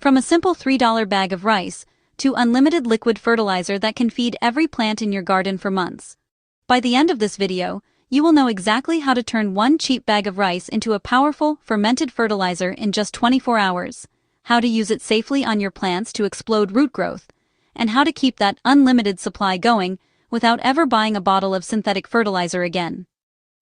From a simple $3 bag of rice to unlimited liquid fertilizer that can feed every plant in your garden for months. By the end of this video, you will know exactly how to turn one cheap bag of rice into a powerful, fermented fertilizer in just 24 hours, how to use it safely on your plants to explode root growth, and how to keep that unlimited supply going without ever buying a bottle of synthetic fertilizer again.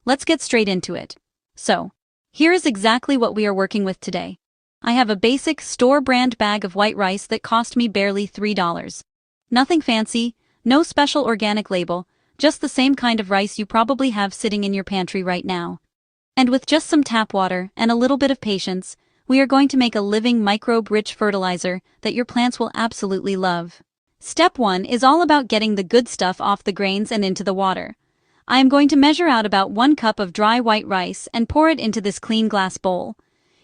Let's get straight into it. So, here is exactly what we are working with today. I have a basic store-brand bag of white rice that cost me barely $3. Nothing fancy, no special organic label, just the same kind of rice you probably have sitting in your pantry right now. And with just some tap water and a little bit of patience, we are going to make a living microbe-rich fertilizer that your plants will absolutely love. Step 1 is all about getting the good stuff off the grains and into the water. I am going to measure out about 1 cup of dry white rice and pour it into this clean glass bowl.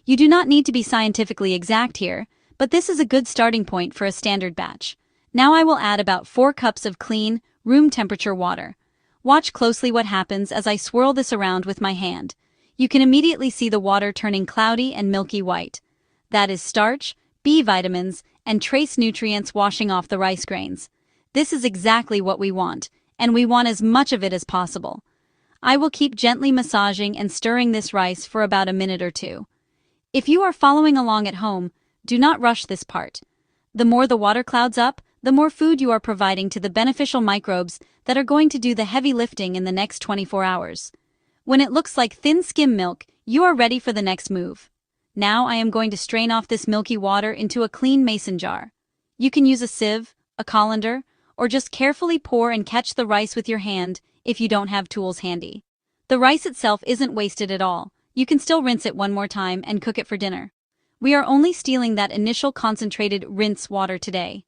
You do not need to be scientifically exact here, but this is a good starting point for a standard batch. Now I will add about 4 cups of clean, room temperature water. Watch closely what happens as I swirl this around with my hand. You can immediately see the water turning cloudy and milky white. That is starch, B vitamins, and trace nutrients washing off the rice grains. This is exactly what we want, and we want as much of it as possible. I will keep gently massaging and stirring this rice for about a minute or two. If you are following along at home, do not rush this part. The more the water clouds up, the more food you are providing to the beneficial microbes that are going to do the heavy lifting in the next 24 hours. When it looks like thin skim milk, you are ready for the next move. Now I am going to strain off this milky water into a clean mason jar. You can use a sieve, a colander, or just carefully pour and catch the rice with your hand if you don't have tools handy. The rice itself isn't wasted at all. You can still rinse it one more time and cook it for dinner. We are only stealing that initial concentrated rinse water today.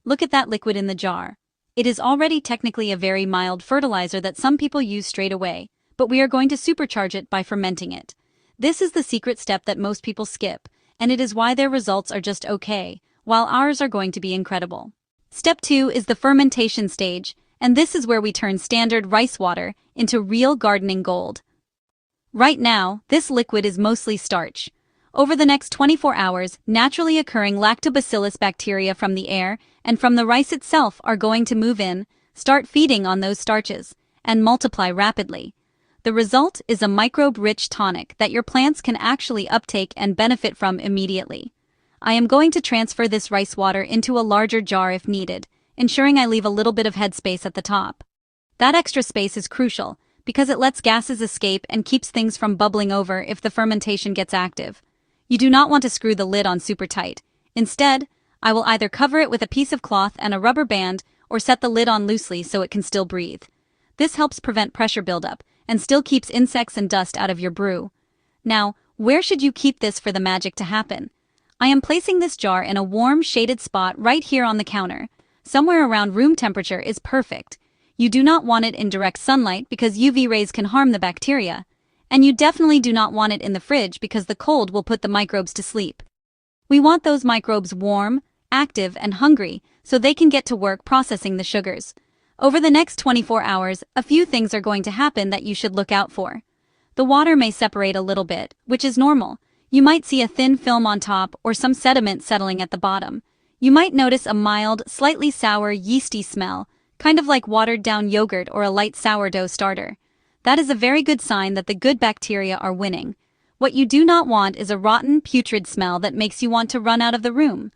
Look at that liquid in the jar. It is already technically a very mild fertilizer that some people use straight away, but we are going to supercharge it by fermenting it. This is the secret step that most people skip, and it is why their results are just okay, while ours are going to be incredible. Step 2 is the fermentation stage, and this is where we turn standard rice water into real gardening gold. Right now, this liquid is mostly starch. Over the next 24 hours, naturally occurring lactobacillus bacteria from the air and from the rice itself are going to move in, start feeding on those starches, and multiply rapidly. The result is a microbe-rich tonic that your plants can actually uptake and benefit from immediately. I am going to transfer this rice water into a larger jar if needed, ensuring I leave a little bit of headspace at the top. That extra space is crucial, because it lets gases escape and keeps things from bubbling over if the fermentation gets active. You do not want to screw the lid on super tight. Instead, I will either cover it with a piece of cloth and a rubber band or set the lid on loosely so it can still breathe. This helps prevent pressure buildup and still keeps insects and dust out of your brew. Now, where should you keep this for the magic to happen? I am placing this jar in a warm, shaded spot right here on the counter. Somewhere around room temperature is perfect. You do not want it in direct sunlight because UV rays can harm the bacteria, and you definitely do not want it in the fridge because the cold will put the microbes to sleep. We want those microbes warm, active, and hungry so they can get to work processing the sugars. Over the next 24 hours, a few things are going to happen that you should look out for. The water may separate a little bit, which is normal. You might see a thin film on top or some sediment settling at the bottom. You might notice a mild, slightly sour, yeasty smell, kind of like watered-down yogurt or a light sourdough starter. That is a very good sign that the good bacteria are winning. What you do not want is a rotten, putrid smell that makes you want to run out of the room.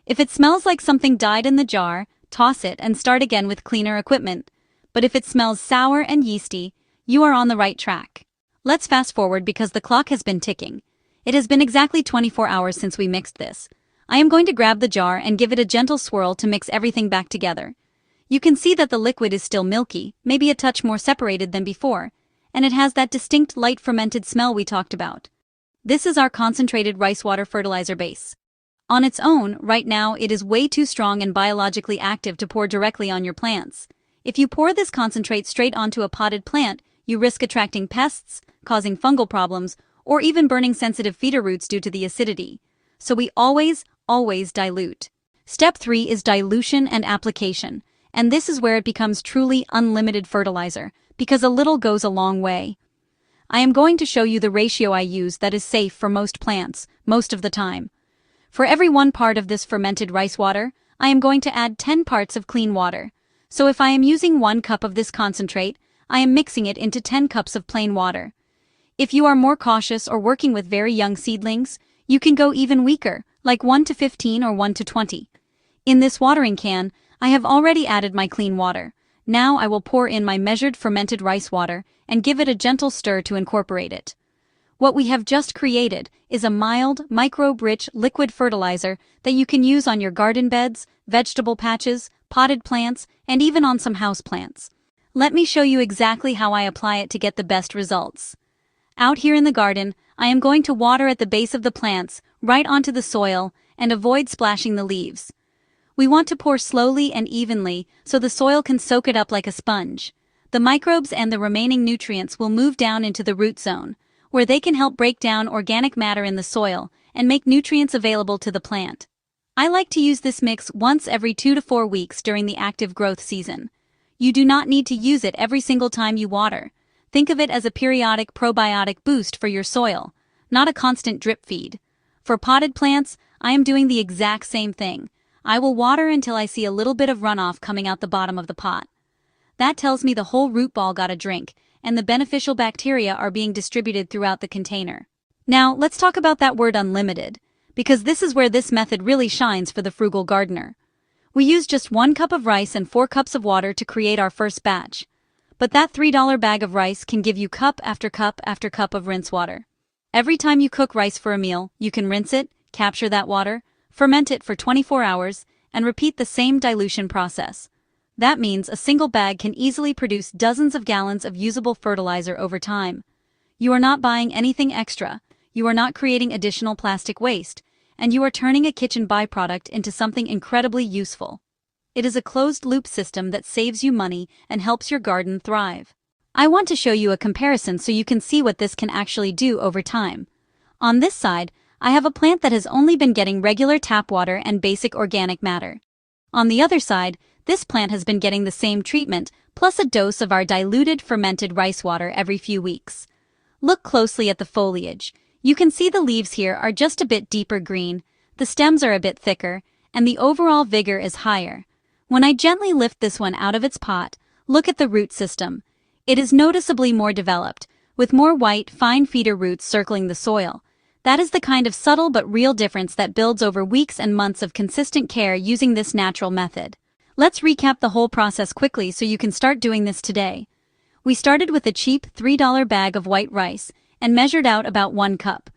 If it smells like something died in the jar, toss it and start again with cleaner equipment. But if it smells sour and yeasty, you are on the right track. Let's fast forward because the clock has been ticking. It has been exactly 24 hours since we mixed this. I am going to grab the jar and give it a gentle swirl to mix everything back together. You can see that the liquid is still milky, maybe a touch more separated than before, and it has that distinct light fermented smell we talked about. This is our concentrated rice water fertilizer base. On its own, right now it is way too strong and biologically active to pour directly on your plants. If you pour this concentrate straight onto a potted plant, you risk attracting pests, causing fungal problems, or even burning sensitive feeder roots due to the acidity. So we always dilute. Step 3 is dilution and application. And this is where it becomes truly unlimited fertilizer, because a little goes a long way. I am going to show you the ratio I use that is safe for most plants, most of the time. For every 1 part of this fermented rice water, I am going to add 10 parts of clean water. So if I am using 1 cup of this concentrate, I am mixing it into 10 cups of plain water. If you are more cautious or working with very young seedlings, you can go even weaker, like 1 to 15 or 1 to 20. In this watering can, I have already added my clean water. Now I will pour in my measured fermented rice water and give it a gentle stir to incorporate it. What we have just created is a mild, microbe-rich liquid fertilizer that you can use on your garden beds, vegetable patches, potted plants, and even on some houseplants. Let me show you exactly how I apply it to get the best results. Out here in the garden, I am going to water at the base of the plants, right onto the soil, and avoid splashing the leaves. We want to pour slowly and evenly so the soil can soak it up like a sponge. The microbes and the remaining nutrients will move down into the root zone, where they can help break down organic matter in the soil and make nutrients available to the plant. I like to use this mix once every 2 to 4 weeks during the active growth season. You do not need to use it every single time you water. Think of it as a periodic probiotic boost for your soil, not a constant drip feed. For potted plants, I am doing the exact same thing. I will water until I see a little bit of runoff coming out the bottom of the pot. That tells me the whole root ball got a drink, and the beneficial bacteria are being distributed throughout the container. Now, let's talk about that word unlimited, because this is where this method really shines for the frugal gardener. We use just 1 cup of rice and 4 cups of water to create our first batch. But that $3 bag of rice can give you cup after cup after cup of rinse water. Every time you cook rice for a meal, you can rinse it, capture that water, ferment it for 24 hours, and repeat the same dilution process. That means a single bag can easily produce dozens of gallons of usable fertilizer over time. You are not buying anything extra, you are not creating additional plastic waste, and you are turning a kitchen byproduct into something incredibly useful. It is a closed-loop system that saves you money and helps your garden thrive. I want to show you a comparison so you can see what this can actually do over time. On this side, I have a plant that has only been getting regular tap water and basic organic matter. On the other side, this plant has been getting the same treatment, plus a dose of our diluted fermented rice water every few weeks. Look closely at the foliage. You can see the leaves here are just a bit deeper green, the stems are a bit thicker, and the overall vigor is higher. When I gently lift this one out of its pot, look at the root system. It is noticeably more developed, with more white, fine feeder roots circling the soil. That is the kind of subtle but real difference that builds over weeks and months of consistent care using this natural method. Let's recap the whole process quickly so you can start doing this today. We started with a cheap $3 bag of white rice and measured out about 1 cup.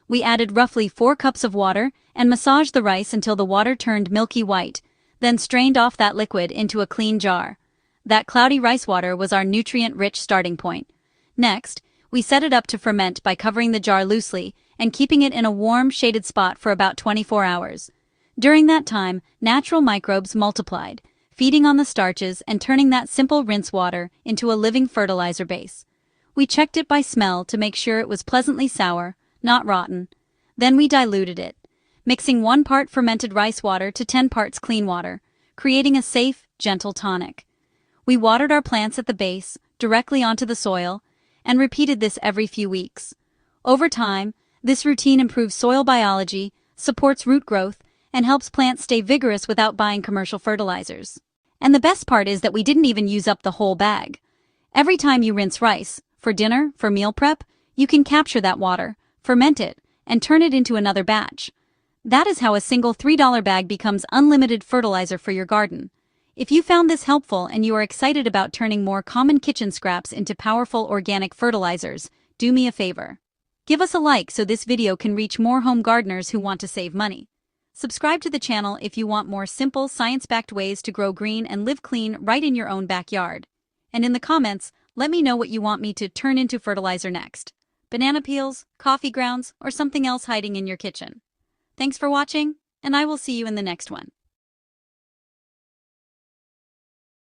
We added roughly 4 cups of water and massaged the rice until the water turned milky white, then strained off that liquid into a clean jar. That cloudy rice water was our nutrient-rich starting point. Next, we set it up to ferment by covering the jar loosely and keeping it in a warm, shaded spot for about 24 hours. During that time, natural microbes multiplied, feeding on the starches and turning that simple rinse water into a living fertilizer base. We checked it by smell to make sure it was pleasantly sour, not rotten. Then we diluted it, mixing 1 part fermented rice water to 10 parts clean water, creating a safe, gentle tonic. We watered our plants at the base, directly onto the soil, and repeated this every few weeks. Over time, this routine improves soil biology, supports root growth, and helps plants stay vigorous without buying commercial fertilizers. And the best part is that we didn't even use up the whole bag. Every time you rinse rice, for dinner, for meal prep, you can capture that water, ferment it, and turn it into another batch. That is how a single $3 bag becomes unlimited fertilizer for your garden. If you found this helpful and you are excited about turning more common kitchen scraps into powerful organic fertilizers, do me a favor. Give us a like so this video can reach more home gardeners who want to save money. Subscribe to the channel if you want more simple, science-backed ways to grow green and live clean right in your own backyard. And in the comments, let me know what you want me to turn into fertilizer next. Banana peels, coffee grounds, or something else hiding in your kitchen. Thanks for watching, and I will see you in the next one.